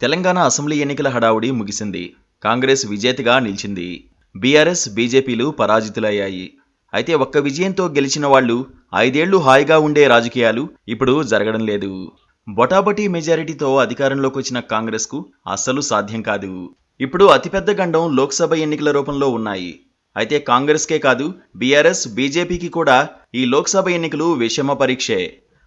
Telangana assembly ఎన్నికల హడావుడి ముగిసింది. కాంగ్రెస్ విజేతగా నిలిచింది. బీఆర్ఎస్, బీజేపీలు పరాజితులయ్యాయి. అయితే ఒక్క విజయంతో గెలిచిన వాళ్లు 5 ఏళ్లు హాయిగా ఉండే రాజకీయాలు ఇప్పుడు జరగడం లేదు. బొటాబొటీ మెజారిటీతో అధికారంలోకి వచ్చిన కాంగ్రెస్కు అస్సలు సాధ్యం కాదు. ఇప్పుడు అతిపెద్ద గండం లోక్సభ ఎన్నికల రూపంలో ఉన్నాయి. అయితే కాంగ్రెస్కే కాదు, బీఆర్ఎస్, బీజేపీకి కూడా ఈ లోక్సభ ఎన్నికలు విషమ పరీక్షే.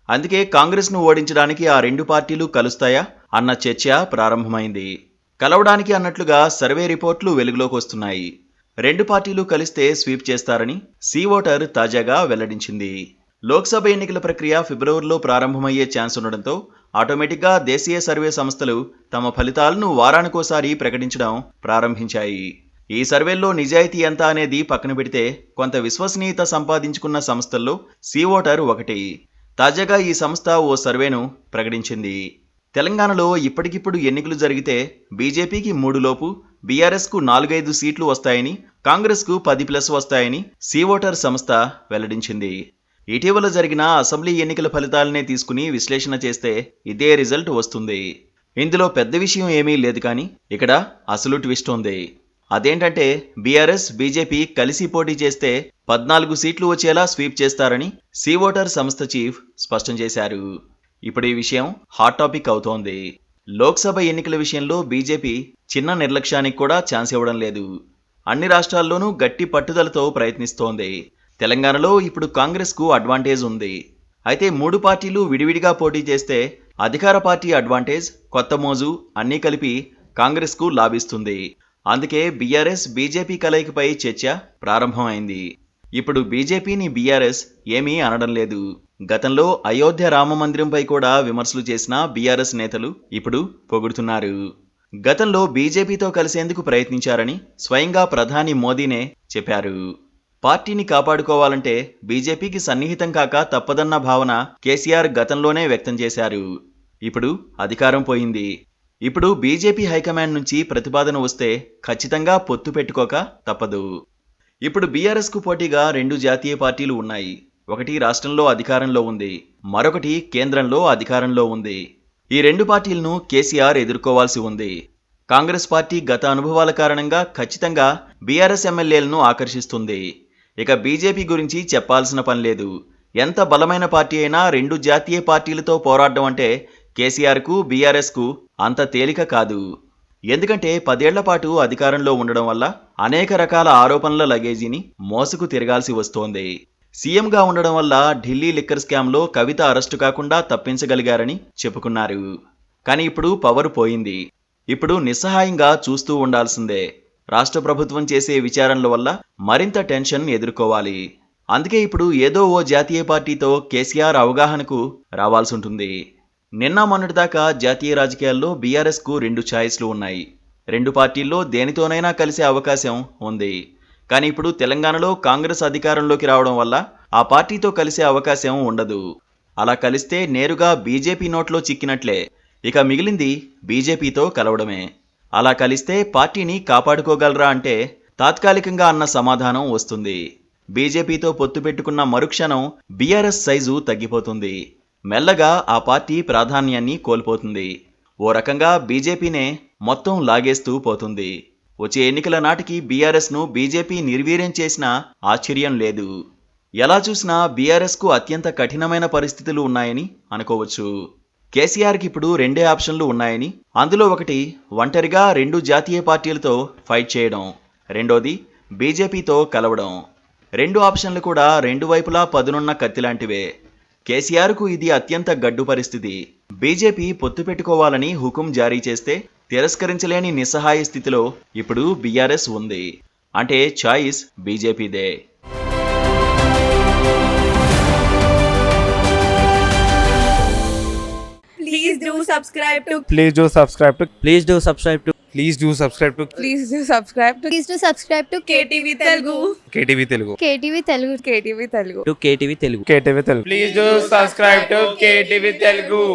అందుకే కాంగ్రెస్ను ఓడించడానికి ఆ రెండు పార్టీలు కలుస్తాయా అన్న చర్చ ప్రారంభమైంది. కలవడానికి అన్నట్లుగా సర్వే రిపోర్ట్లు వెలుగులోకి వస్తున్నాయి. రెండు పార్టీలు కలిస్తే స్వీప్ చేస్తారని సీ ఓటర్ తాజాగా వెల్లడించింది. లోక్సభ ఎన్నికల ప్రక్రియ ఫిబ్రవరిలో ప్రారంభమయ్యే ఛాన్స్ ఉండడంతో ఆటోమేటిక్గా దేశీయ సర్వే సంస్థలు తమ ఫలితాలను వారానికోసారి ప్రకటించడం ప్రారంభించాయి. ఈ సర్వేల్లో నిజాయితీ ఎంత అనేది పక్కన పెడితే కొంత విశ్వసనీయత సంపాదించుకున్న సంస్థల్లో సీ ఓటర్ ఒకటి. తాజాగా ఈ సంస్థ ఓ సర్వేను ప్రకటించింది. తెలంగాణలో ఇప్పటికిప్పుడు ఎన్నికలు జరిగితే బీజేపీకి 3 లోపు, బీఆర్ఎస్కు 4-5 సీట్లు వస్తాయని, కాంగ్రెస్కు 10+ వస్తాయని సీ ఓటర్ సంస్థ వెల్లడించింది. ఇటీవల జరిగిన అసెంబ్లీ ఎన్నికల ఫలితాలనే తీసుకుని విశ్లేషణ చేస్తే ఇదే రిజల్ట్ వస్తుంది. ఇందులో పెద్ద విషయం ఏమీ లేదు, కానీ ఇక్కడ అసలు ట్విస్ట్ ఉంది. అదేంటంటే బీఆర్ఎస్, బీజేపీ కలిసి పోటీ చేస్తే 14 సీట్లు వచ్చేలా స్వీప్ చేస్తారని సీ ఓటర్ సంస్థ చీఫ్ స్పష్టం చేశారు. ఇప్పుడు ఈ విషయం హాట్ టాపిక్ అవుతోంది. లోక్సభ ఎన్నికల విషయంలో బీజేపీ చిన్న నిర్లక్ష్యానికి కూడా ఛాన్స్ ఇవ్వడం లేదు. అన్ని రాష్ట్రాల్లోనూ గట్టి పట్టుదలతో ప్రయత్నిస్తోంది. తెలంగాణలో ఇప్పుడు కాంగ్రెస్కు అడ్వాంటేజ్ ఉంది. అయితే 3 పార్టీలు విడివిడిగా పోటీ చేస్తే అధికార పార్టీ అడ్వాంటేజ్, కొత్త మోజు అన్నీ కలిపి కాంగ్రెస్కు లాభిస్తుంది. అందుకే బీఆర్ఎస్, బీజేపీ కలయికపై చర్చ ప్రారంభమైంది. ఇప్పుడు బీజేపీని బీఆర్ఎస్ ఏమీ అనడం లేదు. గతంలో అయోధ్య రామ మందిరంపై కూడా విమర్శలు చేసిన బీఆర్ఎస్ నేతలు ఇప్పుడు పొగుడుతున్నారు. గతంలో బీజేపీతో కలిసేందుకు ప్రయత్నించారని స్వయంగా ప్రధాని మోదీనే చెప్పారు. పార్టీని కాపాడుకోవాలంటే బీజేపీకి సన్నిహితం కాక తప్పదన్న భావన కేసీఆర్ గతంలోనే వ్యక్తం చేశారు. ఇప్పుడు అధికారం పోయింది. ఇప్పుడు బీజేపీ హైకమాండ్ నుంచి ప్రతిపాదన వస్తే ఖచ్చితంగా పొత్తు పెట్టుకోక తప్పదు. ఇప్పుడు బీఆర్ఎస్కు పోటీగా 2 జాతీయ పార్టీలు ఉన్నాయి. ఒకటి రాష్ట్రంలో అధికారంలో ఉంది, మరొకటి కేంద్రంలో అధికారంలో ఉంది. ఈ 2 పార్టీలను కేసీఆర్ ఎదుర్కోవాల్సి ఉంది. కాంగ్రెస్ పార్టీ గత అనుభవాల కారణంగా ఖచ్చితంగా బీఆర్ఎస్ ఎమ్మెల్యేలను ఆకర్షిస్తుంది. ఇక బీజేపీ గురించి చెప్పాల్సిన పని లేదు. ఎంత బలమైన పార్టీ అయినా 2 జాతీయ పార్టీలతో పోరాడడం అంటే కేసీఆర్కు, బీఆర్ఎస్కు అంత తేలిక కాదు. ఎందుకంటే 10 ఏళ్ల పాటు అధికారంలో ఉండడం వల్ల అనేక రకాల ఆరోపణల లగేజీని మోసుకు తిరగాల్సి వస్తోంది. సీఎంగా ఉండడం వల్ల ఢిల్లీ లిక్కర్ స్కామ్లో కవిత అరెస్టు కాకుండా తప్పించగలిగారని చెప్పుకున్నారు. కానీ ఇప్పుడు పవర్ పోయింది. ఇప్పుడు నిస్సహాయంగా చూస్తూ ఉండాల్సిందే. రాష్ట్ర ప్రభుత్వం చేసే విచారణల వల్ల మరింత టెన్షన్ ఎదుర్కోవాలి. అందుకే ఇప్పుడు ఏదో ఓ జాతీయ పార్టీతో కేసీఆర్ అవగాహనకు రావాల్సి ఉంటుంది. నిన్న మొన్నటిదాకా జాతీయ రాజకీయాల్లో బీఆర్ఎస్కు 2 ఛాయిస్లు ఉన్నాయి. 2 పార్టీల్లో దేనితోనైనా కలిసే అవకాశం ఉంది. కానీ ఇప్పుడు తెలంగాణలో కాంగ్రెస్ అధికారంలోకి రావడం వల్ల ఆ పార్టీతో కలిసే అవకాశం ఉండదు. అలా కలిస్తే నేరుగా బీజేపీ నోట్లో చిక్కినట్లే. ఇక మిగిలింది బీజేపీతో కలవడమే. అలా కలిస్తే పార్టీని కాపాడుకోగలరా అంటే తాత్కాలికంగా అన్న సమాధానం వస్తుంది. బీజేపీతో పొత్తు పెట్టుకున్న మరుక్షణం బీఆర్ఎస్ సైజు తగ్గిపోతుంది. మెల్లగా ఆ పార్టీ ప్రాధాన్యాన్ని కోల్పోతుంది. ఓ రకంగా బీజేపీనే మొత్తం లాగేస్తూ పోతుంది. వచ్చే ఎన్నికల నాటికి బీఆర్ఎస్ను బీజేపీ నిర్వీర్యం చేసినా ఆశ్చర్యం లేదు. ఎలా చూసినా బీఆర్ఎస్కు అత్యంత కఠినమైన పరిస్థితులు ఉన్నాయని అనుకోవచ్చు. కేసీఆర్కి ఇప్పుడు 2 ఆప్షన్లు ఉన్నాయని, అందులో ఒకటి ఒంటరిగా 2 జాతీయ పార్టీలతో ఫైట్ చేయడం, రెండోది బీజేపీతో కలవడం. 2 ఆప్షన్లు కూడా 2 వైపులా పదునున్న కత్తిలాంటివే. కేసీఆర్కు ఇది అత్యంత గడ్డు పరిస్థితి. బీజేపీ పొత్తు పెట్టుకోవాలని హుకుం జారీ చేస్తే తిరస్కరించలేని నిస్సహాయ స్థితిలో ఇప్పుడు బీఆర్ఎస్ ఉంది. అంటే choice బీజేపీదే. Please do subscribe to Please do subscribe to Please do subscribe to Please do subscribe to Please do subscribe to Please do subscribe to KTV Telugu. KTV Telugu. KTV Telugu. KTV Telugu. KTV Telugu. KTV Telugu. Please do subscribe to KTV Telugu.